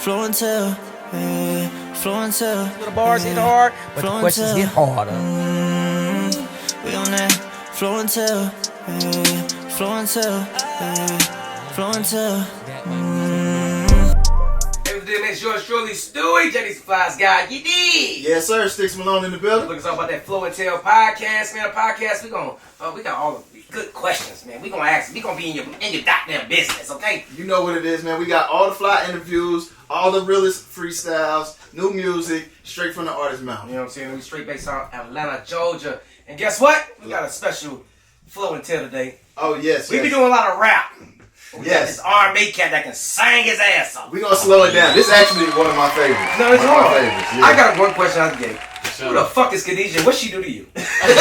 flow and tell, flow and tell. The bars hit hard, but the questions hit harder. We on that flow and tell, flow and tell, flow and tell. It's yours truly, Stewie, Jenny's Flies guy. You did. Yes, sir. Sticks Malone in the building. Look, it's all about that Flow and Tell podcast, man. A podcast. We got all of these good questions, man. We gonna ask. We gonna be in your goddamn business, okay? You know what it is, man. We got all the fly interviews, all the realest freestyles, new music, straight from the artist's mouth. You know what I'm saying? We straight based out of Atlanta, Georgia, and guess what? We got a special Flow and Tell today. Oh yes. We be doing a lot of rap. We got this R&B cat that can sing his ass off. We gonna slow it down. This is actually one of my favorites. No, it's hard. Yeah. I got one question out the gate. Who the fuck is Khadijah? What she do to you? Who the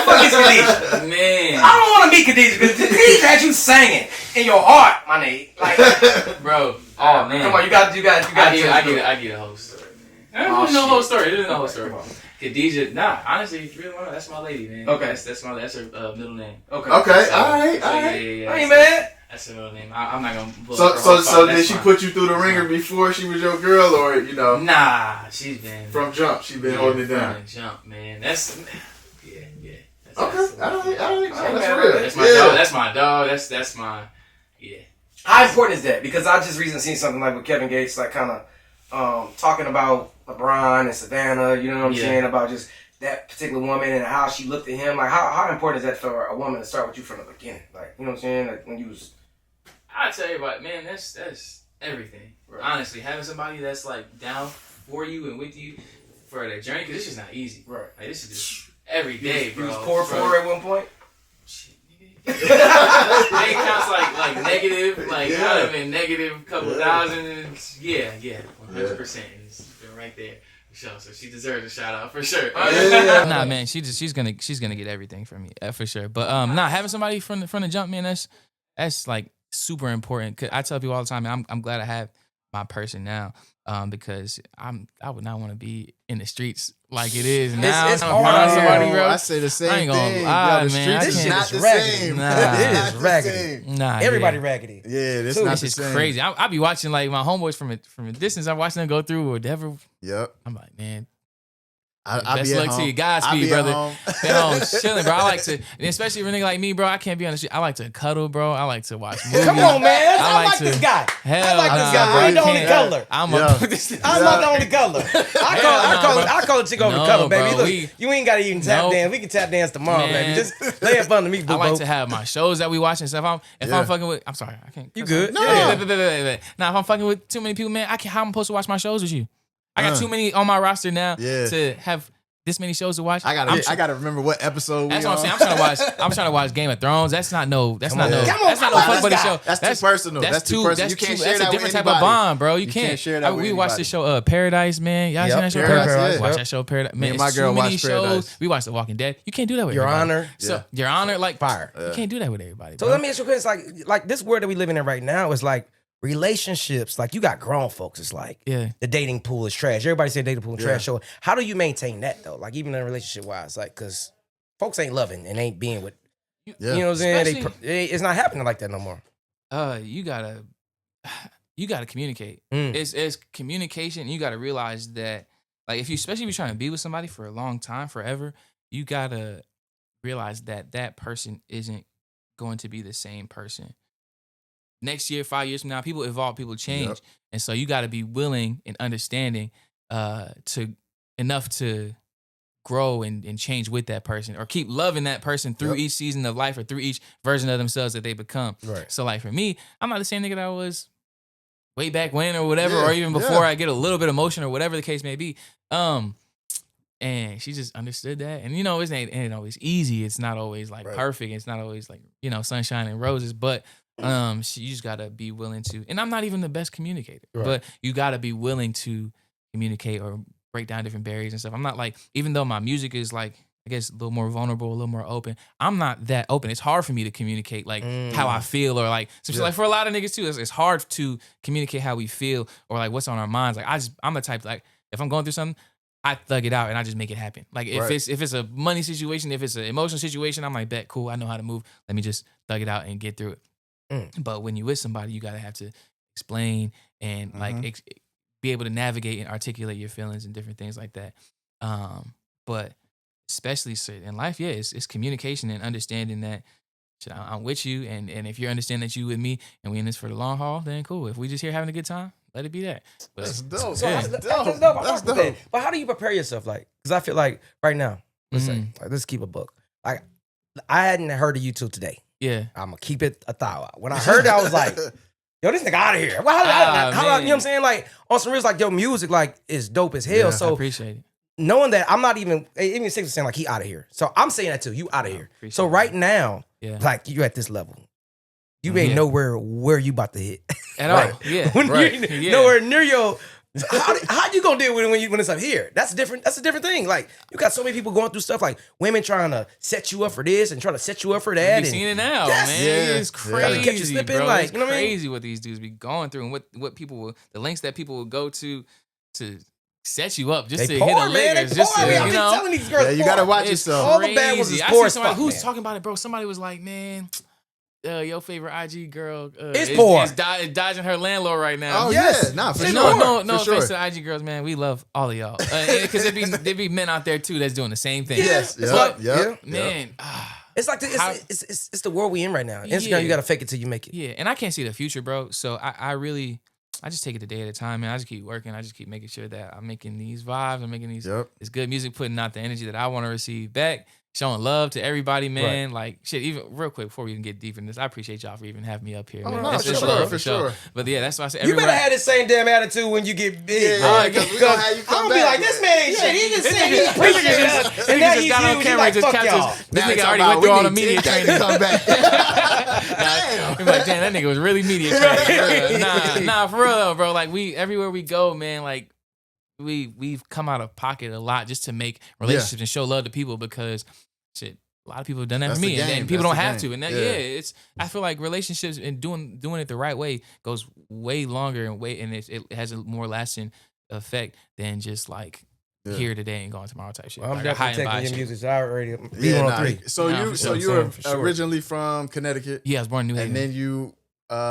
fuck is Khadijah? Man. I don't want to meet Khadijah because Khadijah had you singing in your heart, my nigga. Like, bro. Oh man. Come on, you got. I get a whole story, man. I don't know the whole story. There's no whole story. Khadijah, honestly, if you really want to, that's my lady, man. Okay. That's her middle name. Okay. Okay. So, all right. Yeah. I ain't mad. That's her middle name. I'm not gonna. So did she put you through the ringer before she was your girl, or you know? Nah, she's been from jump. She been holding it down. From jump, man. That's yeah. That's okay. All right. That's real. That's my dog. That's my dog. That's my yeah. How important is that? Because I just recently seen something like with Kevin Gates, like kind of talking about LeBron and Savannah. You know what I'm saying about just that particular woman and how she looked at him. Like how important is that for a woman to start with you from the beginning? Like you know what I'm saying? Like when you was. I tell you what, man, that's everything. Right. Honestly, having somebody that's like down for you and with you for that journey, because this is not easy. Right. Like this is just every day, bro. You was poor at one point. Shit, nigga. Bank counts like negative, like I've been negative couple thousand. And yeah, 100%. It's been right there. So she deserves a shout out for sure. Nah, man, she's gonna get everything from me for sure. But having somebody from the jump, man, that's like super important. 'Cause I tell people all the time, man, I'm glad I have my person now, because I would not want to be in the streets like it is now. It's hard. Somebody, bro. I say the same I ain't gonna thing. lie, Yo, the man. streets is This not shit the is raggedy. same. Nah. It is raggedy. Nah, Everybody yeah. raggedy. Yeah, this Dude, not This the is same. crazy. I be watching like my homeboys from a distance. I'm watching them go through or whatever. Yep. I'm like, man. I Best be at luck to home. you. Godspeed, I be brother. At home. At home chilling, bro. I like to, and especially for a nigga like me, bro. I can't be on the street. I like to cuddle, bro. I like to watch movies. Come on, man. I like to- this guy. Hell I like this nah, guy. bro. I ain't the only Can't- color. I'm I'm not the only color. I call a chick over the No, color, baby. bro, Look, you ain't gotta even tap Nope. dance. We can tap dance tomorrow, Man. baby. Just lay up under me, boo. I like to have my shows that we watch and stuff. If I'm fucking with, I'm sorry, I can't. You good? No. Now, if I'm fucking with too many people, man, how I'm supposed to watch my shows with you? I got too many on my roster now to have this many shows to watch. I gotta remember what episode. That's we what I'm on. saying. I'm trying to watch Game of Thrones. That's not no on. fuck Come on, buddy let's show. That's too personal. That's too personal. You can't share That's that a different with type of anybody. bond, bro. You You can't can't share that with We watched anybody. the show Paradise, man. Y'all seen that show? Paradise, yeah. Watch that show Paradise. Man, and my it's girl too many watched shows. Paradise. We watched The Walking Dead. You can't do that with Your everybody. Honor. So Your Honor, like Fire. You can't do that with everybody. So bro. let me ask you a question. It's like this world that we living in right now is like relationships. Like you got grown folks. It's like Yeah. the dating pool is trash. Everybody say dating pool is trash. So how do you maintain that though? Like even in a relationship wise, like because folks ain't loving and ain't being with. Yeah. You know what I'm saying? Especially- It's not happening like that no more. You gotta communicate. Mm. It's communication. You gotta realize that, like, especially if you're trying to be with somebody for a long time, forever, you gotta realize that person isn't going to be the same person. Next year, 5 years from now, people evolve, people change, Yep. and so you gotta be willing and understanding to enough to grow and change with that person, or keep loving that person through each season of life or through each version of themselves that they become. Right. So like for me, I'm not the same nigga that I was way back when or whatever, or even before I get a little bit emotional or whatever the case may be. And she just understood that. And it ain't always easy. It's not always like perfect. It's not always like, sunshine and roses, but you just gotta be willing to, and I'm not even the best communicator, but you gotta be willing to communicate or break down different barriers and stuff. I'm not like, even though my music is like, I guess a little more vulnerable, a little more open, I'm not that open. It's hard for me to communicate like how I feel, or like some shit. Like for a lot of niggas too, it's hard to communicate how we feel or like what's on our minds. Like I'm the type, like if I'm going through something, I thug it out and I just make it happen. Like if it's a money situation, if it's an emotional situation, I'm like, bet, cool, I know how to move. Let me just thug it out and get through it. But when you with somebody, you gotta have to explain and like be able to navigate and articulate your feelings and different things like that. But especially in life, yeah, it's communication and understanding that shit, I'm with you, and if you understand that you with me and we in this for the long haul, then cool. If we just here having a good time, let it be that. But, That's dope. So Yeah. that's dope. dope. That's But dope. But how do you prepare yourself? Like, because I feel like right now, let's say, Mhm. like, let's keep a book. Like, I hadn't heard of you till today. yeah, I'm gonna keep it 1,000. When I heard it, I was like, yo, this nigga out of here. Well, how, Ah, you know what man. I'm saying? Like, on some real, like, your music, like, is dope as hell. Yeah. I So appreciate it. knowing that I'm not even 6% like he out of here. So I'm saying that too. You out of here. appreciate So that. right now, Yeah, like you at this level. You ain't Yeah. nowhere where you about to hit. at Right. all. Yeah, when Right. you're Yeah. nowhere near your how you gonna deal with it when it's up here? That's a different thing. Like you got so many people going through stuff like women trying to set you up for this and trying to set you up for that. We And seeing it now, Yes. man. Yeah. It's Yeah. crazy, Gotta catch you slipping, bro. like, It's you know what I mean? crazy what these dudes be going through and what people will, the lengths that people will go to set you up just they to poor, hit a man. They lick. Just poor. to, I mean, I've you been know, telling these girls. Yeah, you poor. gotta watch it's yourself. All the bad ones crazy. is I poor see as somebody fuck, who was man. talking about it, bro. Somebody was like, man, your favorite IG girl It's poor. is dodging her landlord right now. Oh Yes. yeah, nah, for It's sure. poor. No For sure. offense to the IG girls, man. We love all of y'all. Because there be men out there too that's doing the same thing. Yes, It's yep, like- yep, Man, It's like How- it's the world we in right now. Instagram, Yeah. you gotta fake it till you make it. yeah, and I can't see the future, bro. So I just take it a day at a time, man. I just keep working. I just keep making sure that I'm making these vibes. I'm making this good music, putting out the energy that I want to receive back, showing love to everybody, man. Like shit. Even real quick before we even get deep in this, I appreciate y'all for even having me up here. Oh, man. no, It's for just sure, love, for sure. sure. But yeah, that's why I said You better everybody. have the same damn attitude when you get big. Yeah, bro. because we gonna have you I'm come gonna be back. like, this man ain't shit. He just said he This appreciated nigga us. just And now he's got on huge. camera He's and like, just fuck kept y'all. this nigga already went through all the media training. Come back. He like, damn, that nigga was really media trained. For real. Nah, for real though, bro. Like everywhere we go, man, like we've come out of pocket a lot just to make relationships and show love to people because shit, a lot of people have done that That's for me, the and game. people That's don't the have game. to. And that, Yeah. it's I feel like relationships and doing it the right way goes way longer and it has a more lasting effect than just like here today and gone tomorrow type shit. Well, I'm Like a high definitely and by taking your shit. music. So I already Yeah, on nah. 3. So Nah, you for so sure. you were For sure. originally from Connecticut, Yeah, I was born in New and Haven, then you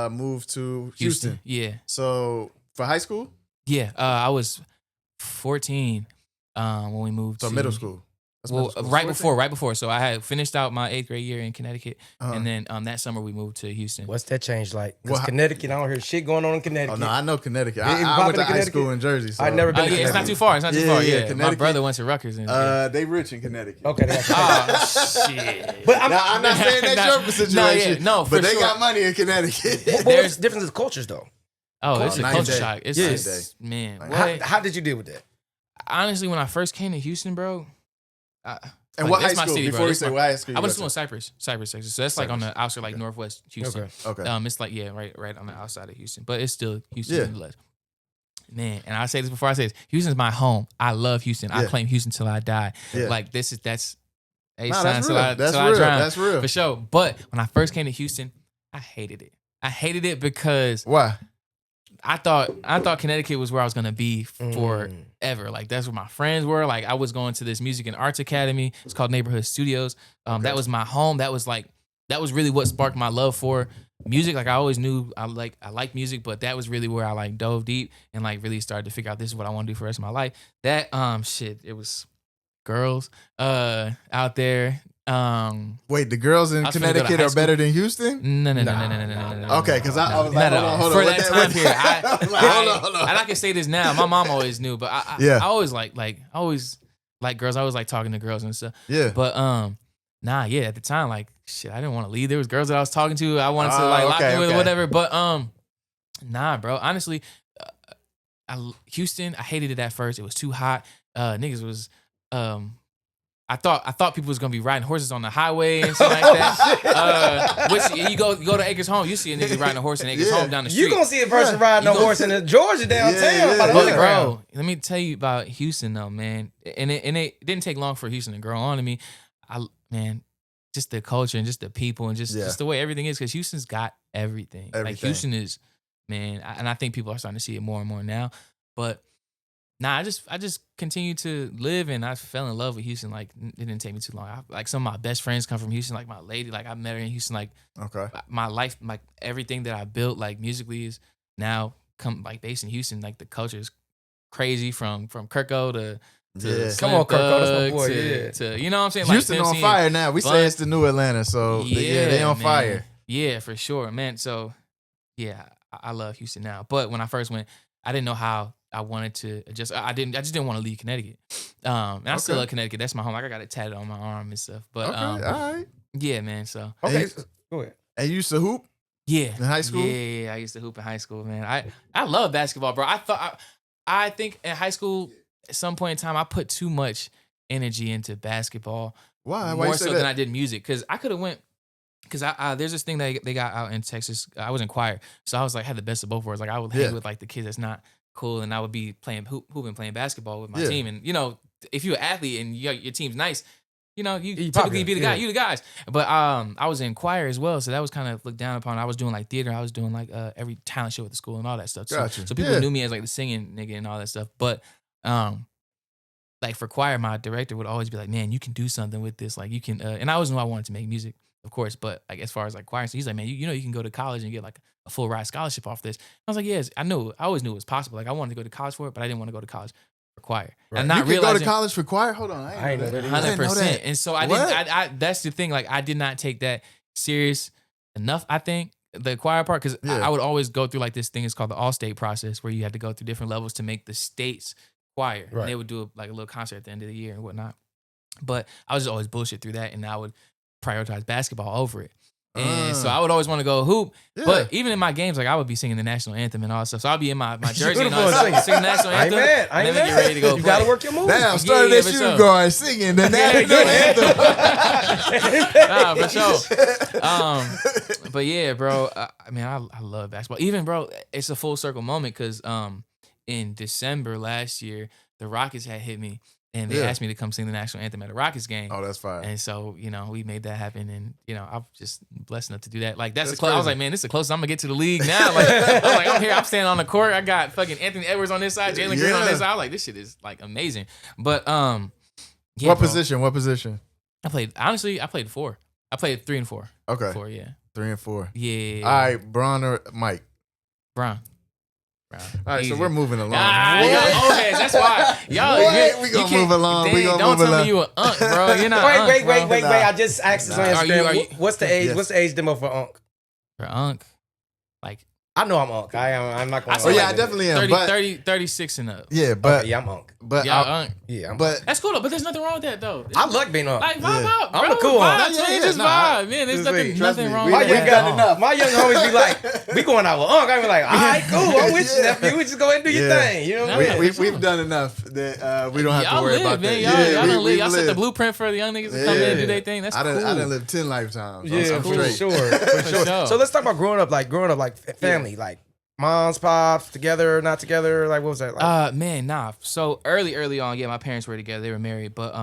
moved to Houston. Yeah, So for high school, yeah. I was 14 when we moved so to middle school. That's Well, middle school. right before. So I had finished out my 8th grade year in Connecticut, Uh-huh. and then that summer we moved to Houston. What's that change like? Because Well, Connecticut, I don't hear shit going on in Oh Connecticut. no, I know Connecticut. You even I popping went to in high Connecticut? school in Jersey. So. I've never been to Yeah, it's not Connecticut. too far. It's not too Yeah, far. yeah, Yeah, my Connecticut. brother went to Rutgers. And They rich in Connecticut. Okay, that's oh shit! But I'm, Now, I'm not saying that's Nah, your situation. no, for but they sure. got money in Connecticut. But what's the difference is cultures though? Oh, it's a Night culture day. shock. It's Yeah. just, man. Night What? How did you deal with that? Honestly, when I first came to Houston, bro. And like, what high it's my school? city, bro. Before you It's say my- what high school, I you went went to school in Cypress, Texas. So that's like on the outskirts, like northwest Houston. Okay. Okay. It's like right on the outside of Houston, but it's still Houston Yeah. nonetheless. Man, and I say this before I say this: Houston's my home. I love Houston. I Yeah. claim Houston till I die. Yeah. Like that's a Nah, sign that's till real. I That's till I real. drown. That's real. For sure. But when I first came to Houston, I hated it. I hated it because Why? I thought Connecticut was where I was gonna be forever. Like that's where my friends were. Like I was going to this music and arts academy. It's called Neighborhood Studios. That was my home. That was really what sparked my love for music. Like I always knew I like music, but that was really where I like dove deep and like really started to figure out this is what I want to do for the rest of my life. That shit, it was girls out there. Wait, the girls in I was finna go to Connecticut high are school. better than Houston? No. Okay, because I was like, Not at hold all. on, hold For on. that What time period, I'm like, hold on. and I can say this now. My mom always knew, but I always like girls. I always like talking to girls and stuff. Yeah. But at the time, like shit, I didn't want to leave. There was girls that I was talking to. I wanted to like lock in with okay. whatever. But nah, bro. Honestly, Houston, I hated it at first. It was too hot. Niggas was I thought people was gonna be riding horses on the highway and shit like that. Which you go to Acres Home, you see a nigga riding a horse in Acres Home down the street. You gonna see a person riding a horse in Georgia downtown. Yeah. by the But underground. bro, let me tell you about Houston though, man. And it didn't take long for Houston to grow on to me. Just the culture and just the people and just the way everything is, because Houston's got everything. Like Everything. Houston is, man, and I think people are starting to see it more and more now. But nah, I just continue to live, and I fell in love with Houston. Like it didn't take me too long. Like some of my best friends come from Houston. Like my lady, like I met her in Houston. Like Okay. my life, like everything that I built, like musically, is now come like based in Houston, like the culture is crazy from Kirko to Come Slim on, Kirko, that's my Thug boy. to you know what I'm saying? Houston Pimp on C fire now. We Bun. say it's the new Atlanta, so they on man. fire. Yeah, for sure, man. So yeah, I love Houston now. But when I first went, I didn't know how I wanted to adjust. I just didn't want to leave Connecticut. And I still Okay. love Connecticut. That's my home. Like I got it tatted on my arm and stuff. But Okay, all right. yeah, man. So Okay, Hey. go ahead. And you used to hoop yeah, in high school? yeah, I used to hoop in high school, man. I love basketball, bro. I think in high school at some point in time I put too much energy into basketball. Why? Why More you say so that? than I did music, because I could have went. Because there's this thing that they got out in Texas. I was in choir, so I was like had the best of both worlds. Like I would hang Yeah. with like the kids that's not cool, and I would be playing hooping, playing basketball with my Yeah. team. And you know, if you're an athlete and your team's nice, you know, you You typically popular, be the guy, yeah. you the guys. But I was in choir as well, so that was kind of looked down upon. I was doing like theater. I was doing like every talent show at the school and all that stuff. Gotcha. So people Yeah. knew me as like the singing nigga and all that stuff. But like for choir, my director would always be like, "Man, you can do something with this. Like you can." And I always knew I wanted to make music, of course. But like as far as like choir, so he's like, "Man, you know you can go to college and get like a full ride scholarship off this." I was like, "Yes, I knew. I always knew it was possible. Like I wanted to go to college for it, but I didn't want to go to college for choir." Right. And You not could go to realizing college for choir? Hold on. I ain't know that either. I didn't know 100%. that. And so I What? didn't. I that's the thing. Like I did not take that serious enough. I think the choir part, because Yeah. I would always go through like this thing. It's called the all-state process, where you had to go through different levels to make the state's choir. Right. And they would do like a little concert at the end of the year and whatnot. But I was just always bullshit through that, and I would prioritize basketball over it. And so I would always want to go hoop. Yeah. But even in my games, like I would be singing the national anthem and all that stuff. So I'll be in my jersey and all Beautiful, that sing. stuff, sing the national I ain't anthem, mad. I and ain't then we get ready to go You play. gotta work your moves. Damn, started Yeah, that for shoe sure. guard singing the national anthem. Nah, for sure. But yeah, bro. I mean, I love basketball. Even, bro, it's a full circle moment because in December last year, the Rockets had hit me and they Yeah. asked me to come sing the national anthem at a Rockets game. Oh, that's fire. And so, you know, we made that happen, and you know, I'm just blessed enough to do that. Like that's the That's close. I was crazy. like, man, this is the closest I'm gonna get to the league now. Like, I'm here. I'm standing on the court. I got fucking Anthony Edwards on this side, Jalen Green on Yeah. this side. I was like, this shit is like amazing. But yeah, What bro. position? What position? I played 4. I played 3 and 4. Okay. 4, yeah. 3 and 4. Yeah. All right, Bron or Mike? Brown. All right, Easy. so we're moving along. Ah, y'all old heads. That's why. Y'all, What? We you gonna can't- move along. We Dang, gonna don't move tell along. me you an unk, bro. You're not unk, Wait. bro. I just asked this on Are you- Instagram. are you- What's the age? Yes. What's the age demo for Unc? For unk. Like I know I'm Unc. I'm not gonna. I Oh yeah, I like definitely am. 30, But 36 and up. yeah, but Okay, yeah, I'm Unc. but Yeah, I, unk. Yeah, but That's cool though, but there's nothing wrong with that though. I like being Unc. Like vibe Yeah. out, bro. I'm the cool one. Vibe, Yeah, just nah, vibe, man. There's Just nothing, me. Trust nothing me, wrong we- My with we young, that. got guy, enough. my young homies be like, we going out with Unc. I be like, all right, cool. I'm with you, Yeah. nephew. We just go ahead and do your Yeah. thing. You know what I Yeah. mean? we've done enough that we don't have Y'all to worry live, about man. that. Y'all we done live. Y'all set the live. blueprint for the young niggas to come in and do their thing. That's I cool. done lived 10 lifetimes. Yeah, I'm for straight. sure, for sure. sure. So let's talk about growing up, like family, like moms, pops, together, not together. Like what was that? Like? Man, nah. So early on, yeah, my parents were together. They were married, but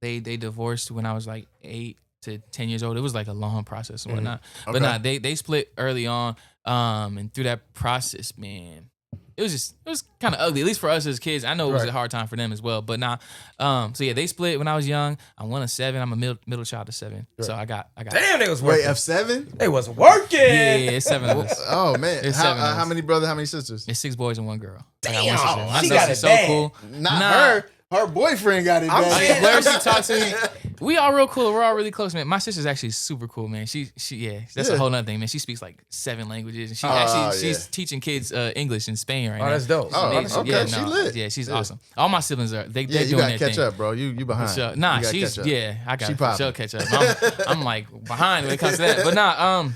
they divorced when I was like 8 to 10 years old. It was like a long process and whatnot. But Okay. nah, they split early on. And through that process, man, it was kind of ugly, at least for us as kids. I know it was Right. a hard time for them as well. But nah, so yeah, they split when I was young. I'm one of 7. I'm a middle child of 7. So I got. Damn, they was Wait, working. F7? They was working. Yeah, it's 7 of us. Oh man, It's how, 7 of how us. many brothers? How many sisters? It's 6 boys and 1 girl. I got Damn, one sister. My she got sister's it bad. so cool. Not Nah. her. Her boyfriend got it. I'm bad. saying- Where she talks to me, we all real cool. We're all really close, man. My sister's actually super cool, man. She yeah, that's Yeah. a whole nother thing, man. She speaks like 7 languages, and Oh, she's yeah. teaching kids English in Spain right now. Oh, that's dope. Oh, Amazing. okay, Yeah, she no, lit. Yeah, she's Yeah. awesome. All my siblings are Yeah, they're you doing gotta their catch thing. up, bro. You behind. For sure. Nah, You gotta she's catch up. I got She to for sure poppin'. catch up. I'm like behind when it comes to that, but nah,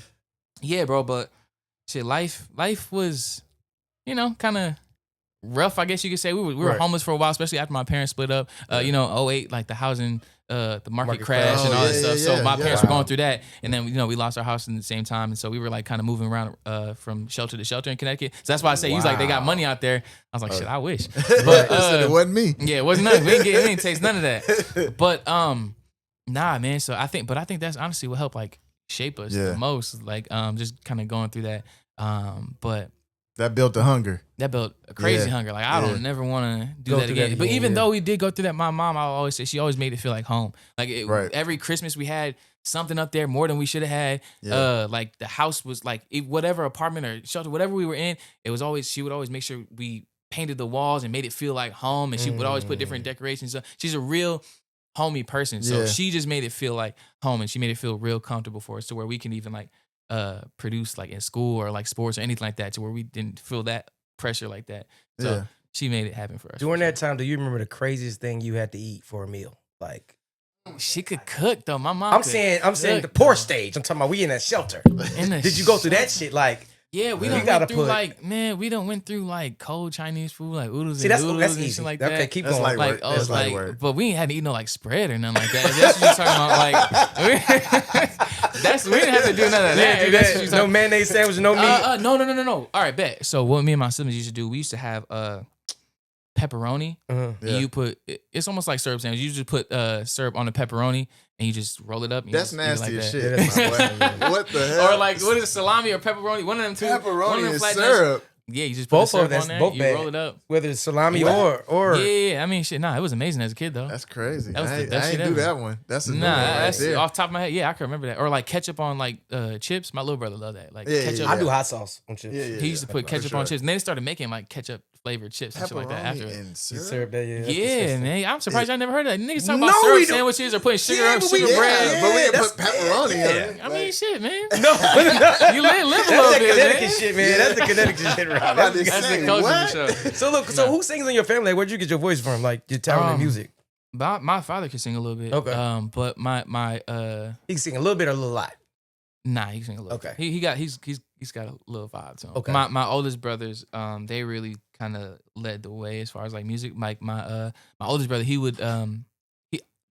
yeah, bro. But shit, life was, you know, kind of rough, I guess you could say. We were Right. homeless for a while, especially after my parents split up. You know, 2008, like the housing, the market Market crash crash. and all Oh, that yeah, stuff. yeah, So yeah, my yeah. parents were Wow. going through that, and then you know we lost our house in the same time, and so we were like kind of moving around from shelter to shelter in Connecticut. So that's why I say he's like they got Wow. money out there. I was like, shit, I wish, But but it wasn't me. yeah, it wasn't nothing. We didn't taste none of that. But nah, man. So I think that's honestly what helped like shape us Yeah. the most. Like just kind of going through that. But That built the hunger. that built a crazy Yeah. hunger. Like I Yeah. don't never want to do Go that through again. that But again, even yeah. though we did go through that, my mom, I always say she always made it feel like home. Like Right. every Christmas we had something up there more than we should have had. Yeah. Like the house was like whatever apartment or shelter, whatever we were in, she would always make sure we painted the walls and made it feel like home. And she would always put different decorations. So she's a real homey person. So Yeah. she just made it feel like home, and she made it feel real comfortable for us to where we can even like produce like in school or like sports or anything like that, to where we didn't feel that pressure like that. So Yeah. she made it happen for us. During that time, do you remember the craziest thing you had to eat for a meal? Like, She could cook though. My mom. I'm could saying the cook, poor though. stage. I'm talking about we in that shelter. In the Did you go through that shit? Like, Yeah, we You done gotta went through put- like, man, we done went through like cold Chinese food, like oodles see, and that's noodles and easy. shit like Okay, that. keep That's going. like Like, work. oh, That's it's like like, work. but we ain't had to eat no like spread or nothing like that. That's what you're talking about. Like, we didn't have to do none of that. Yeah, do That's that. what you're No talking. mayonnaise sandwich, no meat. No. All right, bet. So what me and my siblings used to do, we used to have pepperoni. Uh-huh. Yeah. You put it's almost like syrup sandwich. You just put syrup on the pepperoni and you just roll it up. And you That's just eat it nasty like as that. shit. Yeah, that's my boy. What the hell? Or like what is it, salami or pepperoni? One of them two. One of Pepperoni them and flat syrup. Yeah, you just put Both the of syrup them, on there. both You bad. roll it up. Whether it's salami What? or Yeah. I mean, shit. Nah, it was amazing as a kid though. That's crazy. That was I the ain't, best I shit ain't do ever. that one. That's a new Nah, one right that's there. off the top of my head. Yeah, I can remember that. Or like ketchup on like chips. My little brother loved that. Like Yeah, ketchup. yeah, I do hot sauce on chips. Yeah, yeah. He used to put for ketchup sure. on chips, and then they started making like ketchup flavored chips and shit like that after. Pepperoni it. and You syrup. syrup that, yeah. that's Yeah, disgusting. man. I'm surprised I never heard of that. Niggas talking No, about we syrup don't. sandwiches or putting sugar Yeah, on but we- sugar Yeah, bread. but we didn't that's- put pepperoni yeah. on it. I mean, shit, man. No, You live a that's little that bit, Connecticut man. shit, man. That's the Connecticut shit, right? about That's to the- That's the Say, culture what? for sure. So look, so who sings in your family? Like, where'd you get your voice from? Like your talent in music? My father could sing a little bit. Okay. But my He can sing a little bit or a little lot. nah, he can sing a little. Okay. He's got a little vibe to him. Okay. My oldest brothers, they really kind of led the way as far as like music. Like my oldest brother, he would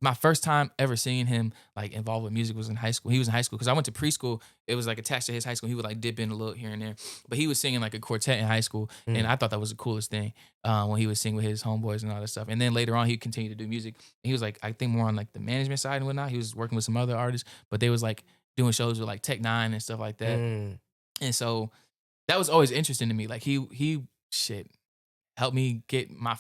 my first time ever seeing him like involved with music was in high school. He was in high school because I went to preschool. It was like attached to his high school. He would like dip in a little here and there, but he was singing like a quartet in high school, and I thought that was the coolest thing when he would sing with his homeboys and all that stuff. And then later on, he continued to do music. And he was like, I think more on like the management side and whatnot. He was working with some other artists, but they was like doing shows with like Tech Nine and stuff like that. And so that was always interesting to me. Like he helped me get my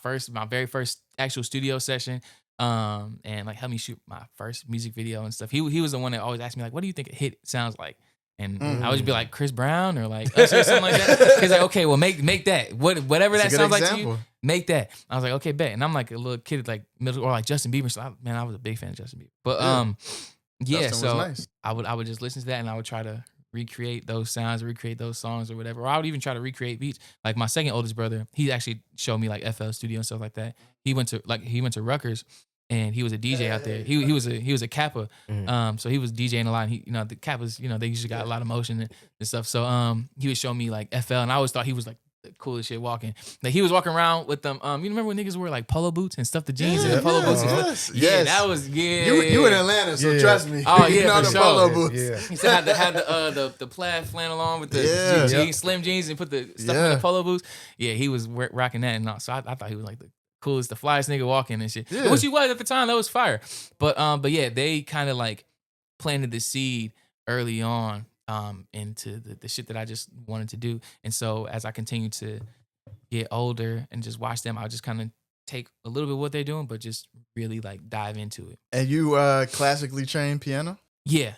very first actual studio session. And like helped me shoot my first music video and stuff. He was the one that always asked me like, what do you think a hit sounds like? And I would just be like Chris Brown or like Usher or something like that. He's like, okay, well make that. Whatever It's a that good sounds like to example. you, make that. I was like, okay, bet. And I'm like a little kid like middle or like Justin Bieber. So I was a big fan of Justin Bieber. But yeah, Justin was so nice. I would just listen to that and I would try to recreate those sounds, recreate those songs or whatever. Or I would even try to recreate beats. Like my second oldest brother, he actually showed me like FL Studio and stuff like that. He went to Rutgers and he was a DJ out there. He was a Kappa. So he was DJing a lot. And the Kappas, they usually got a lot of motion and stuff. So he would show me like FL and I always thought he was like the coolest shit walking. Like he was walking around with them. You remember when niggas wore like polo boots and stuff the jeans and the polo boots? Yes, Yeah, yes. that was You in Atlanta, so Yeah. trust me. Oh, You yeah, know for the sure. polo boots. Yeah. He said had the plaid flannel on with the Yeah. jeans, slim jeans, and put the stuff in Yeah. the polo boots. Yeah, he was rocking that and all. So I thought he was like the coolest, the flyest nigga walking and shit. Yeah. Which he was at the time. That was fire. But yeah, they kind of like planted the seed early on into the shit that I just wanted to do. And so as I continued to get older and just watch them, I would just kind of take a little bit of what they're doing, but just really like dive into it. And you classically trained piano? Yeah.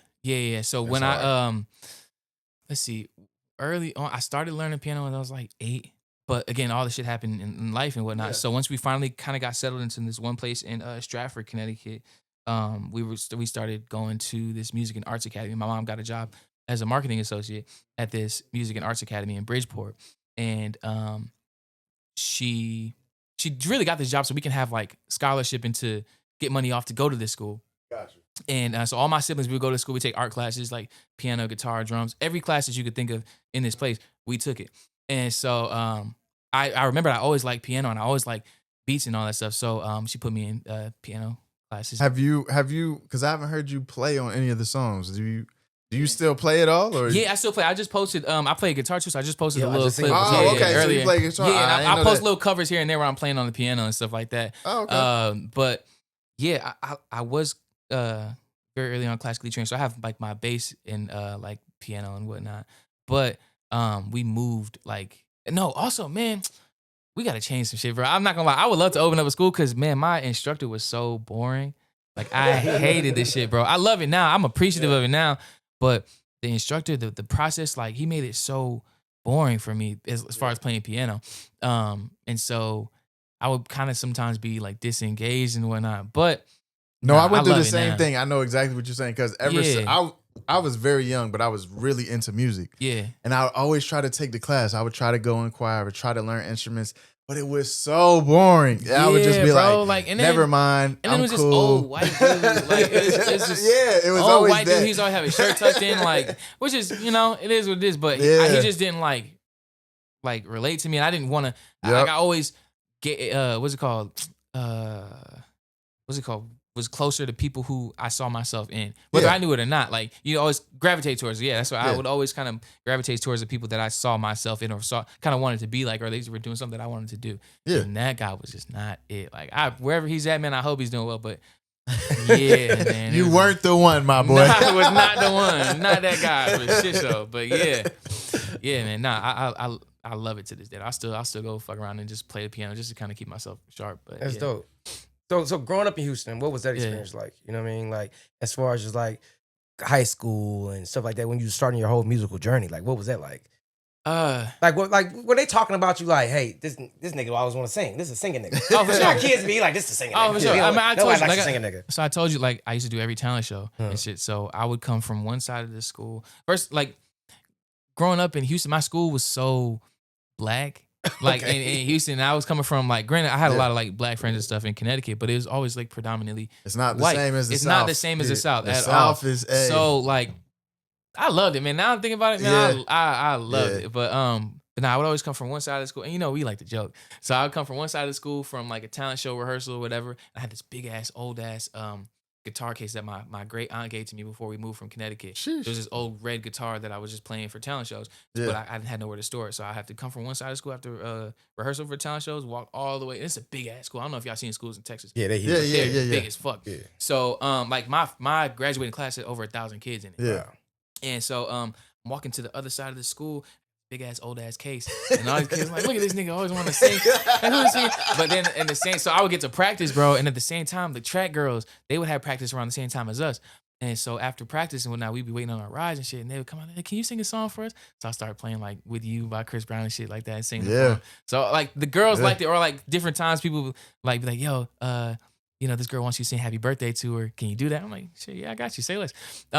So when That's I let's see, early on, I started learning piano when I was like 8. But again, all the shit happened in life and whatnot. Yeah. So once we finally kind of got settled into this one place in Stratford, Connecticut, we started going to this music and arts academy. My mom got a job as a marketing associate at this music and arts academy in Bridgeport, and she really got this job so we can have like scholarship and to get money off to go to this school. Gotcha. And so all my siblings, we would go to school. We take art classes like piano, guitar, drums, every class that you could think of in this place. We took it. And so I remember I always liked piano and I always liked beats and all that stuff. So she put me in piano classes. Have you? Because I haven't heard you play on any of the songs. Do you still play at all? Or Yeah, I still play. I just posted. I play guitar too, so I just posted Yeah, a I little just seen clip. it. Oh, yeah, okay. So earlier. you play guitar? Yeah, and I didn't I know post that. little covers here and there where I'm playing on the piano and stuff like that. Oh, okay. But yeah, I was very early on classically trained, so I have like my bass and like piano and whatnot. But we moved like no. Also, man, we gotta change some shit, bro. I'm not gonna lie. I would love to open up a school because man, my instructor was so boring. Like I hated this shit, bro. I love it now. I'm appreciative of it now, but the instructor, the process, like he made it so boring for me as far as playing piano. And so I would kind of sometimes be like disengaged and whatnot. But No, I went through love the it same now. thing. I know exactly what you're saying because I was very young, but I was really into music. Yeah. And I would always try to take the class. I would try to go in choir. I would try to learn instruments, but it was so boring. I would just be bro, like, and then, never mind. And then I'm it was just cool. old white dude. Like it's just yeah, it was old always white that. dude. He's always having shirt tucked in, like, which is, you know, it is what it is. But he just didn't like relate to me. And I didn't want to. Yep. I always get what's it called? Was closer to people who I saw myself in, whether I knew it or not. Like you always gravitate towards it. Yeah, that's why I would always kind of gravitate towards the people that I saw myself in or saw kind of wanted to be like, or they were doing something that I wanted to do. Yeah. And that guy was just not it. Like wherever he's at, man, I hope he's doing well. But yeah, man, You weren't the one, my boy. Nah, I was not the one, not that guy for shit show. But yeah, man. Nah, I love it to this day. I'll still go fuck around and just play the piano just to kind of keep myself sharp. But That's yeah. dope. So growing up in Houston, what was that experience like? You know what I mean? Like as far as just like high school and stuff like that, when you were starting your whole musical journey, like what was that like? Like were they talking about you like, hey, this nigga always want to sing. This is a singing nigga. Oh, for You sure. know, kids be like, this is a singing nigga. Oh, for sure. I mean, I told Nobody you, likes like, a singing nigga. So I told you, like, I used to do every talent show and shit. So I would come from one side of the school. First, like, growing up in Houston, my school was so black. Like in Houston, I was coming from like, granted, I had a lot of like black friends and stuff in Connecticut, but it was always like predominantly It's not the white. same as the It's South. not the same as the South The at South all. is So like, I loved it, man. Now I'm thinking about it, man. I loved it. But now I would always come from one side of the school, and you know we like to joke. So I would come from one side of the school from like a talent show rehearsal or whatever. I had this big ass old ass guitar case that my great aunt gave to me before we moved from Connecticut. Sheesh. It was this old red guitar that I was just playing for talent shows, but I had nowhere to store it. So I have to come from one side of the school after rehearsal for talent shows, walk all the way. It's a big ass school. I don't know if y'all seen schools in Texas. Yeah, they They're big as fuck. Yeah. So like my graduating class had over 1,000 kids in it. Yeah. And so I'm walking to the other side of the school, big ass old ass case, and all these kids like, look at this nigga always want to sing. Like, who is he? But then in the same, so I would get to practice, bro, and at the same time, the track girls they would have practice around the same time as us. And so after practice and whatnot, we'd be waiting on our rides and shit, and they would come out, hey, can you sing a song for us? So I started playing like "With You" by Chris Brown and shit like that, and singing. Yeah. So like the girls liked it, or like different times people would, like be like, yo, you know, this girl wants you to sing "Happy Birthday" to her. Can you do that? I'm like, shit, yeah, I got you. Say less. You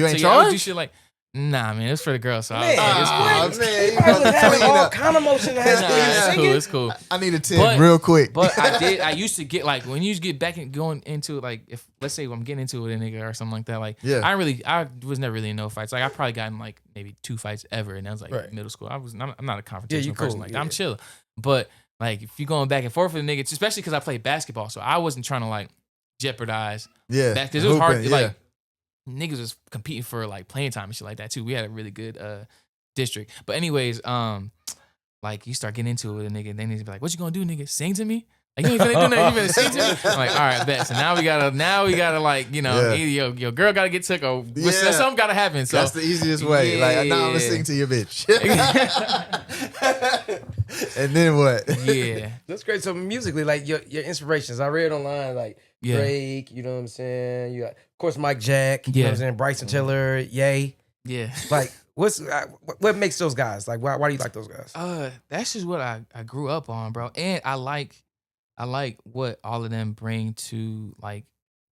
ain't so, yeah, I would do charged? shit like. Nah, man, it's for the girls. So I Man, was like, it's cool. man, you I was about to having clean all up. kind of motion in high school. Nah, Singing. it's cool. I need a tip real quick. But I used to get like when you get back and going into it, like if let's say I'm getting into it with a nigga or something like that, like Yeah. I was never really in no fights. Like I probably gotten like maybe 2 fights ever, and that was like Right. middle school. I'm not a confrontational you person cool, like that. yeah. I'm chill. But like if you're going back and forth with a nigga, especially because I played basketball, so I wasn't trying to like jeopardize Yeah. that because it was hard. Hooping, Like niggas was competing for like playing time and shit like that too. We had a really good district. But anyways, like you start getting into it with a nigga, and then he's be like, "What you gonna do, nigga? Sing to me? Like you ain't finna do nothing. You finna sing to me?" I'm like, all right, bet. So now we gotta like, you know, either your girl gotta get took or something gotta happen. So That's the easiest way. Like, now I'm gonna sing to your bitch. And then what? Yeah. That's great. So musically, like your inspirations, I read online like Yeah. Drake, you know what I'm saying? You got, of course, Mike Jack, you know what I'm saying? Bryson Tiller, Ye. Yeah. Like, what makes those guys? Like, why do you like those guys? That's just what I grew up on, bro. And I like what all of them bring to like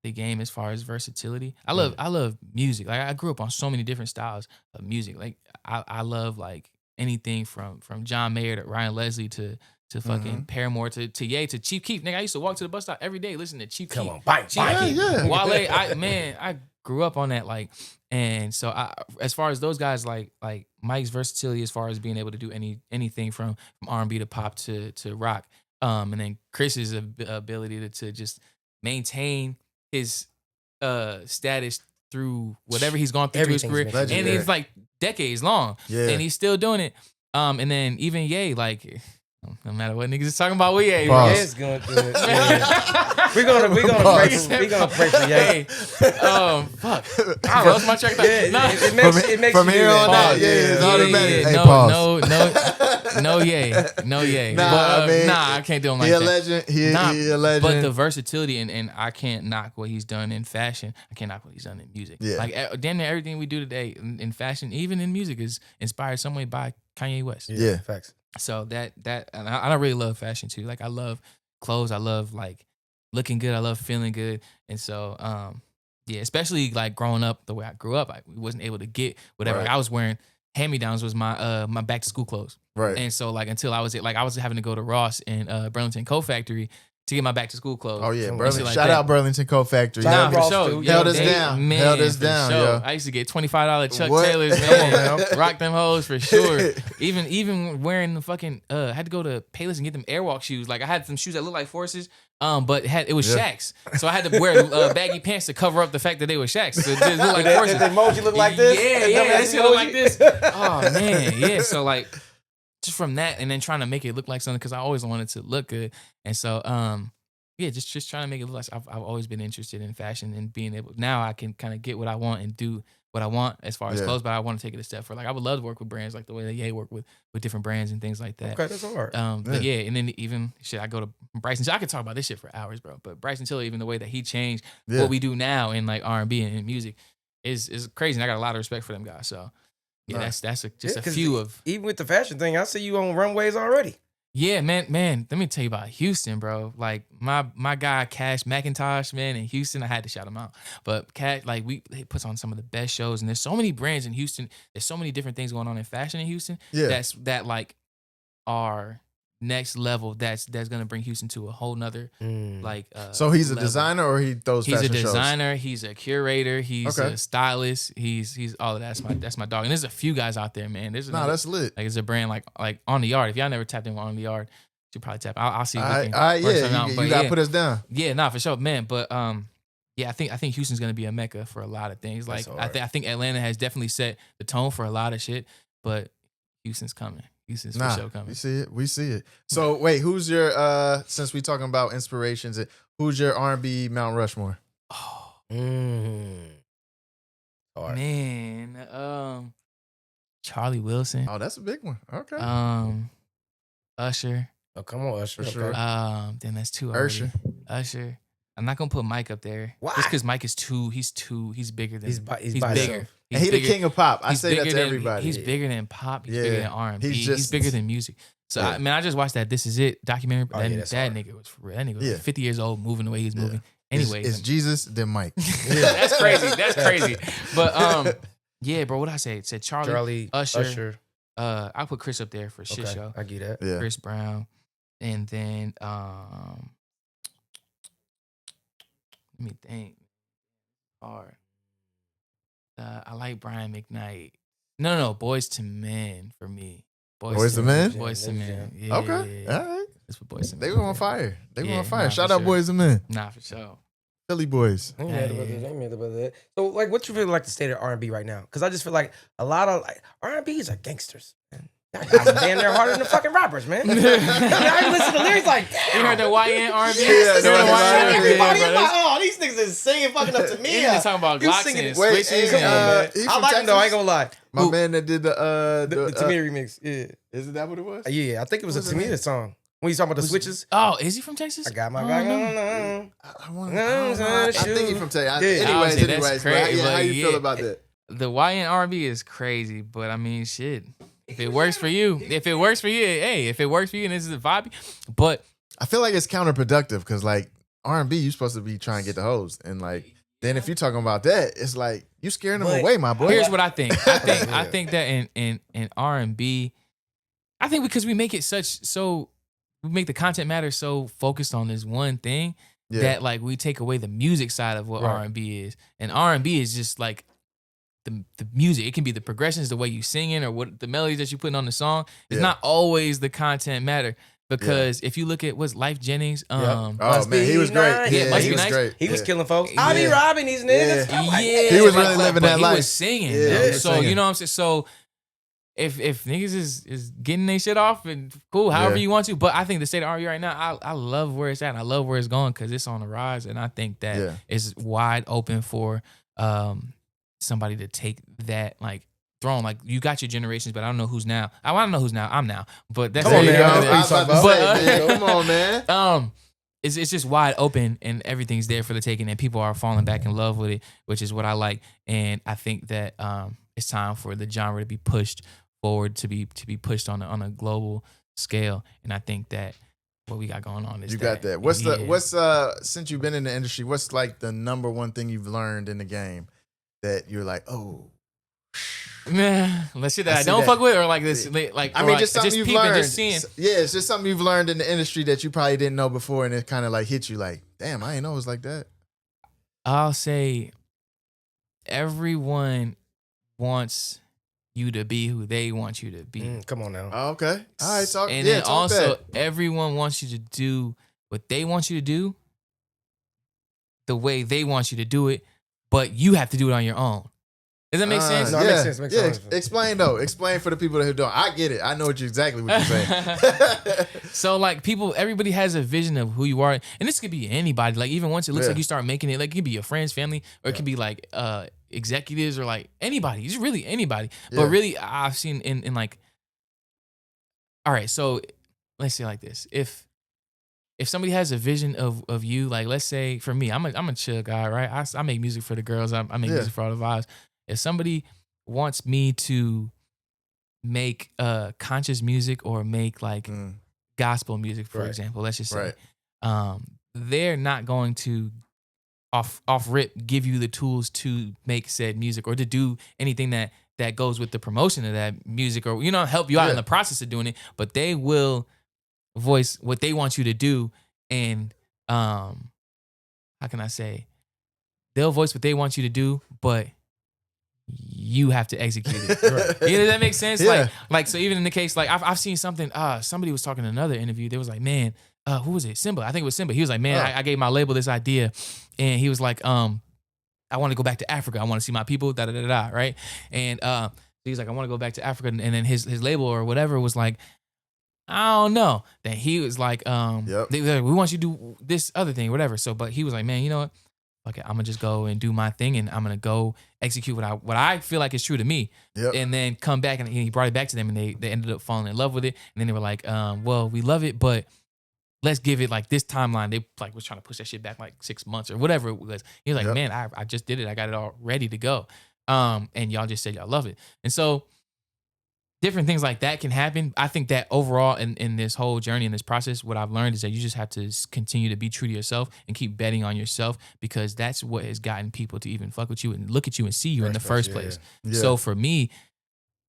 the game as far as versatility. I love music. Like I grew up on so many different styles of music. Like I love like anything from John Mayer to Ryan Leslie to fucking Paramore to Ye to Chief Keef. Nigga, I used to walk to the bus stop every day listening to Chief Keef. Come on, bang, Chief bang. Keef. Yeah. Wale, I grew up on that, like, and so as far as those guys, like Mike's versatility as far as being able to do anything from R&B to pop to rock, and then Chris's ability to just maintain his status through whatever he's gone through his career, Everything's and it's like decades long, Yeah. and he's still doing it. And then even Ye, like No matter what niggas is talking about, we ain't. Yeah, Bro. it's going through it. Yeah. We're gonna pray for Ye. Hey, fuck. I lost my track of thought. Yeah, Nah. it makes from you here do on that. out, yeah, it's Yeah, automatic. yeah, Hey, no, pause. no, yay. Nah, But, I mean, I can't do him like He a that. legend. He a legend. But the versatility and I can't knock what he's done in fashion. I can't knock what he's done in music. Yeah. Like damn near everything we do today in fashion, even in music, is inspired some way by Kanye West. Yeah. Facts. So that and I really love fashion too. Like I love clothes. I love like looking good. I love feeling good. And so yeah, especially like growing up the way I grew up, I wasn't able to get whatever. Right. Like I was wearing hand-me-downs was my my back to school clothes. Right. And so like until I was having to go to Ross and Burlington Coat Factory to get my back to school clothes. Oh yeah, And Burlington. shit like Shout that. out Burlington Coat Factory. Shout Nah, out for Ross, sure. dude. Yo, Held us they- down. Man, Held us for down, sure. yo. I used to get $25 Chuck What? Taylors, Come man. on, man. Rock them hoes for sure. Even wearing the fucking I had to go to Payless and get them Airwalk shoes. Like I had some shoes that looked like Forces, but it was Yeah. Shaqs. So I had to wear baggy pants to cover up the fact that they were Shaqs. So it did look like Forces. Did the emoji look like this? Yeah, That that shit look like emoji? this. Oh man, yeah. So like, just from that, and then trying to make it look like something because I always wanted to look good, and so yeah, just trying to make it look like I've always been interested in fashion and being able. Now I can kind of get what I want and do what I want as far as Yeah. clothes, but I want to take it a step further. Like I would love to work with brands like the way that Ye work with different brands and things like that. Okay, that's hard. But yeah, and then even shit, I go to Bryson. I could talk about this shit for hours, bro. But Bryson Tiller, even the way that he changed Yeah. what we do now in like R&B and in music is crazy. And I got a lot of respect for them guys. So yeah, Nah. that's just Yeah, a 'cause few of. Even with the fashion thing, I see you on runways already. Yeah, man. Let me tell you about Houston, bro. Like my guy Cash McIntosh, man, in Houston, I had to shout him out. But Cash, like he puts on some of the best shows, and there's so many brands in Houston. There's so many different things going on in fashion in Houston. Yeah. That like are next level. That's gonna bring Houston to a whole nother like. So he's a level. designer, or he throws He's a fashion shows? designer. He's a curator. He's Okay. a stylist. He's all of that. That's my dog. And there's a few guys out there, man. There's Nah, another- that's lit. like it's a brand like On the Yard. If y'all never tapped in on the Yard, you should probably tap. I'll see. If we All can right, work something yeah. out. You But gotta yeah. put us down. Yeah, nah, for sure, man. But yeah, I think Houston's gonna be a mecca for a lot of things. Like That's I think Atlanta has definitely set the tone for a lot of shit, but Houston's coming. Houston's for sure We coming. see it. We see it. So wait, who's your since we talking about inspirations, who's your R&B Mount Rushmore? Oh Hard. man, Charlie Wilson, Oh, that's a big one. Okay. Usher, Oh, come on, Usher. For sure. Okay. then that's two already. Usher. Usher. I'm not gonna put Mike up there. Why? Just because Mike is he's bigger than He's by he's himself. bigger. And he the bigger- king of pop. I he's say that bigger to than- everybody. He's bigger than pop. He's Yeah. bigger than R&B. He's He's, just- bigger than music. So Yeah. I just watched that This Is It documentary. Oh, that yeah, that's that hard. nigga was for real. That nigga was Yeah. like 50 years old, moving the way he's moving. Anyway, it's Jesus, then Mike. that's crazy. That's crazy. But yeah, bro. What I say? It said Charlie, Usher. I put Chris up there for shit Okay, show. I get that. Yeah. Chris Brown, and then let me think. Hard. I like Brian McKnight. No, Boys to Men for me. Boyz II Men? Boys to Yeah, Men. Yeah, Okay. yeah. All right. That's what Boys to They Men. were on fire. They were Yeah, on fire. nah, Shout for out sure. Boys and Men. Nah, for sure. Philly boys. I ain't mad about this. I ain't mad about that. So, like, what you feel like the state of R&B right now? Because I just feel like a lot of like R&B's are gangsters. Man. That guy's damn near harder than the fucking rappers, man. I listen to lyrics like, damn. You heard the YN R&B? Yeah, You heard the the YN YN. Everybody bro, is like, oh, these niggas is singing fucking up to me. He's talking about You Glocks singing- and Wait, switches. hey, and, he I from like him though. I ain't Texas? gonna lie. My Who? man that did The Tamir remix. Yeah. Isn't that what it was? Yeah, I think it was a What's his name? Tamir song. When he's talking about the switches. oh, is he from Texas? I got my Oh, guy. no. I think he from Texas. Yeah. Anyways, I would say that's anyways. But crazy, how but you feel yeah. about that? The YN R&B is crazy, but I mean, shit. If it works for you, hey, if it works for you and this is a vibe, but I feel like it's counterproductive because like R&B, you supposed to be trying to get the hoes, and like then if you're talking about that, it's like you scaring them But away, my boy. here's what I think. I think that in R&B, I think because we make it we make the content matter so focused on this one thing Yeah. that like we take away the music side of what Right. R&B is, and R&B is just like the music. It can be the progressions, the way you singing, or what the melodies that you putting on the song. It's Yeah. not always the content matter. Because if you look at what's Life Jennings, Oh Must man, he was be great. nice. Yeah, Must he be was nice. great. He was Yeah. killing folks. I be Yeah. robbing these niggas. Yeah. I'm like, yeah, He was but- really living but that he life. was singing, Yeah, though. he was so singing. you know what I'm saying. So if niggas is getting their shit off and cool, however you want to. But I think the state of R&B right now, I love where it's at. And I love where it's going because it's on the rise, and I think that it's wide open for somebody to take that like throne. Like you got your generations, but I don't know who's now. I want to know who's now. I'm now, but that's Come on, man. Come on, man. It's just wide open and everything's there for the taking, and people are falling back in love with it, which is what I like. And I think that it's time for the genre to be pushed forward, to be pushed on a global scale. And I think that what we got going on is you got that. What's since you've been in the industry, what's like the number one thing you've learned in the game that you're like, oh, man, let's shit that I don't fuck with, or like this, like I mean, like, just something you've learned. Just seeing. Yeah, it's just something you've learned in the industry that you probably didn't know before, and it kind of like hit you like, damn, I didn't know it was like that. I'll say everyone wants you to be who they want you to be. Come on now. Oh, okay. All right, talk. And yeah, then talk also that. everyone wants you to do what they want you to do, the way they want you to do it, but you have to do it on your own. Does that make sense? No, it makes sense. Makes sense. Explain though. Explain for the people who don't. I get it. I know exactly what you're saying. So like everybody has a vision of who you are, and this could be anybody. Like even once it looks like you start making it, like it could be your friends, family, or it could be like executives or like anybody. It's really anybody. Yeah. But really, I've seen in like, all right. So let's say like this: if somebody has a vision of you, like let's say for me, I'm a chill guy, right? I make music for the girls. I make music for all the vibes. If somebody wants me to make conscious music or make like gospel music, for example, let's just say, they're not going to off rip give you the tools to make said music or to do anything that goes with the promotion of that music or help you out in the process of doing it. But they will voice what they want you to do, and how can I say? They'll voice what they want you to do, but you have to execute it. Does that make sense? Yeah. Like so even in the case, like I've seen something, somebody was talking in another interview. They was like, man, who was it? Simba. I think it was Simba. He was like, man, I gave my label this idea. And he was like, I want to go back to Africa. I want to see my people, right? And he's like, I want to go back to Africa. And then his label or whatever was like, I don't know. Then he was like, they were like, we want you to do this other thing, whatever. So, but he was like, man, you know what? Okay, I'm gonna just go and do my thing, and I'm gonna go execute what I feel like is true to me, and then come back. And he brought it back to them, and they ended up falling in love with it. And then they were like, well, we love it, but let's give it like this timeline. They like was trying to push that shit back like 6 months or whatever it was. He was like, man, I just did it. I got it all ready to go. And y'all just said y'all love it, and so different things like that can happen. I think that overall in this whole journey, in this process, what I've learned is that you just have to continue to be true to yourself and keep betting on yourself, because that's what has gotten people to even fuck with you and look at you and see you in the first place. Yeah. So for me,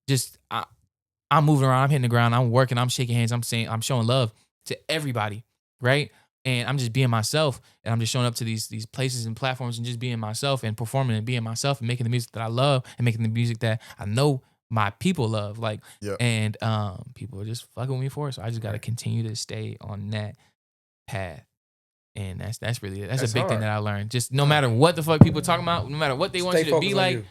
just I'm moving around, I'm hitting the ground, I'm working, I'm shaking hands, I'm showing love to everybody, right? And I'm just being myself, and I'm just showing up to these places and platforms and just being myself and performing and being myself and making the music that I love and making the music that I know my people love, and people are just fucking with me for it. So I just got to continue to stay on that path, and that's really it. That's a big thing that I learned. Just no matter what the fuck people are talking about, no matter what they want you to be like,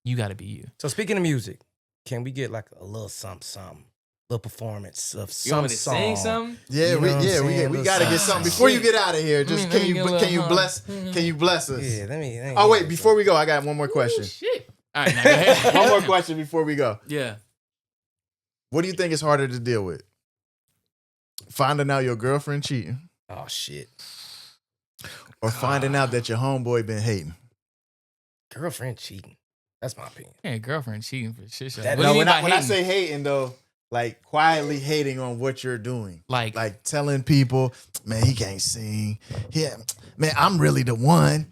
you got to be you. So speaking of music, can we get like a little something, little performance of some you want me to song? Sing something? Yeah, we got to get something before you get out of here. Just can you bless us? Yeah, let me. Oh wait, before we go, I got one more question. Shit. All right, now go ahead. One more question before we go. Yeah. What do you think is harder to deal with? Finding out your girlfriend cheating? Oh shit. Or finding out that your homeboy been hating? Girlfriend cheating. That's my opinion. Yeah, girlfriend cheating for shit. When I say hating though, like quietly hating on what you're doing. Like telling people, man, he can't sing. Yeah, man, I'm really the one.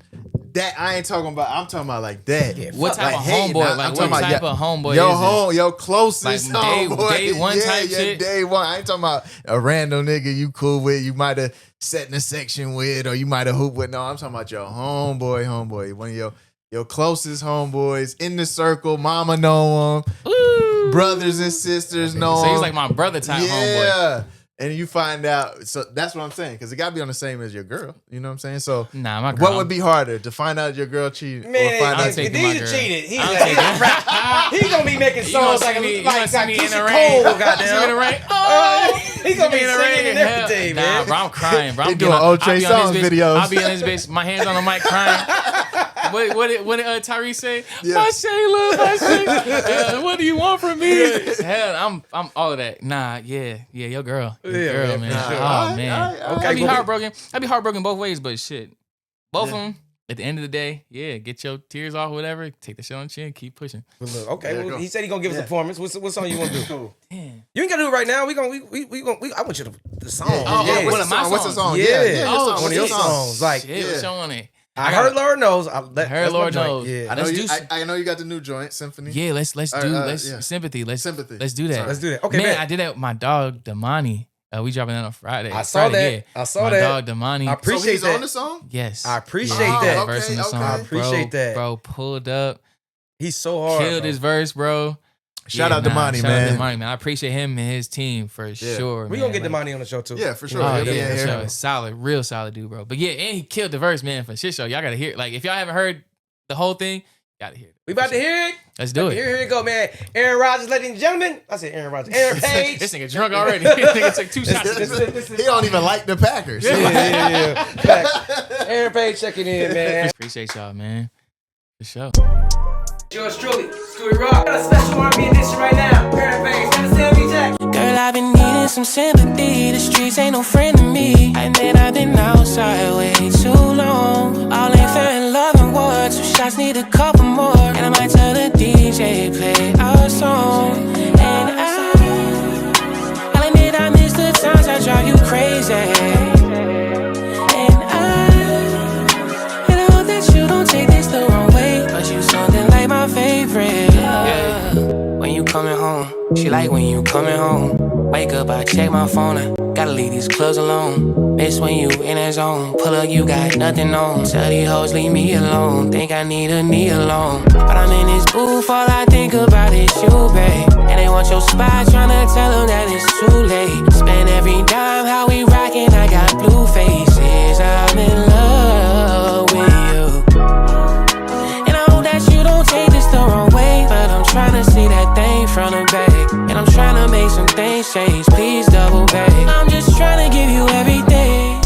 That I ain't talking about. I'm talking about like that. Yeah, what type of homeboy? Like what type of homeboy is your closest homeboy. Day one type shit? Day one. I ain't talking about a random nigga you cool with, you might have sat in a section with, or you might have hooped with. No, I'm talking about your homeboy. One of your closest homeboys in the circle. Mama know him. Ooh. Brothers and sisters know him. So he's like my brother type homeboy. Yeah. and you find out. So that's what I'm saying, because it got to be on the same as your girl. You know what I'm saying? So nah, my girl. What would be harder, to find out your girl cheated, man, or find out if he's cheated, he's gonna be making songs like Keisha Cole, goddamn. He's gonna be singing and everything, man. Nah, bro, I'm crying, bro. I'm doing old Trey Songz videos. I'll be on this bitch, my hands on the mic, crying. What did Tyrese say? Yeah. My Shayla, my Shayla. What do you want from me? Hell, I'm all of that. Nah, yeah, your girl, man. Sure. Oh man, Okay, I'd be heartbroken. I'd be heartbroken both ways, but shit, both of them. At the end of the day, get your tears off, whatever. Take the shit on the chin, keep pushing. Okay, he said he gonna give us a performance. What song you want to do? Cool. Damn. You ain't gotta do it right now. We I want you to the song. What's the song? Yeah, one of your songs. Like, shit, what's on it? I heard Lord knows. Lord knows. Yeah, I know you got the new joint, Sympathy. Yeah, let's do Sympathy. Let's do that. Let's do that. Okay, man. I did that with my dog Damani. We dropping that on Friday. I saw that. Yeah. I saw my that. dog Damani. I appreciate that. On the song? Yes. I appreciate that. Verse in the song. I appreciate that. Bro, pulled up. He's so hard. Killed his verse, bro. Shout out to Damani, man. Shout out to Damani, man. I appreciate him and his team for sure. We gonna get Damani on the show too. Yeah, for sure. Yeah. Solid, real solid dude, bro. But yeah, and he killed the verse, man, for shit show. Y'all gotta hear it. Like, if y'all haven't heard the whole thing, gotta hear it. We about to hear it. Let's do it. Here we go, man. Aaron Rodgers, ladies and gentlemen. I said Aaron Rodgers. Aaron Page. This nigga drunk already. This nigga took 2 shots. He don't even like the Packers. Yeah. Aaron Page checking in, man. Appreciate y'all, man. For sure. Yours truly, Stewie Rock. Got a special R&B edition right now. Aaron Page, understand me, Jack. Girl, I've been needing some sympathy. The streets ain't no friend to me. I admit I've been outside way too long. All ain't fair in love and war. 2 shots need a couple more. And I might tell the DJ play our song. And I'll admit I miss the times I drive you crazy. And I hope that you don't take this the wrong way, but you something like my favorite. Yeah. When you coming home, she like when you coming home. Wake up, I check my phone, I gotta leave these clubs alone. Miss when you in that zone, pull up, you got nothing on. Tell these hoes, leave me alone, think I need a knee alone. But I'm in this booth, all I think about is you, babe. And they want your spot, tryna tell them that it's too late. Spend every dime, how we rockin', I got blue faces. I'm in love with you. And I hope that you don't take this the wrong way, but I'm tryna see that thing from the back. And I'm tryna make some things change, please double back. I'm just tryna give you everything.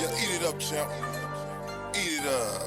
Yeah, eat it up, champ. Eat it up.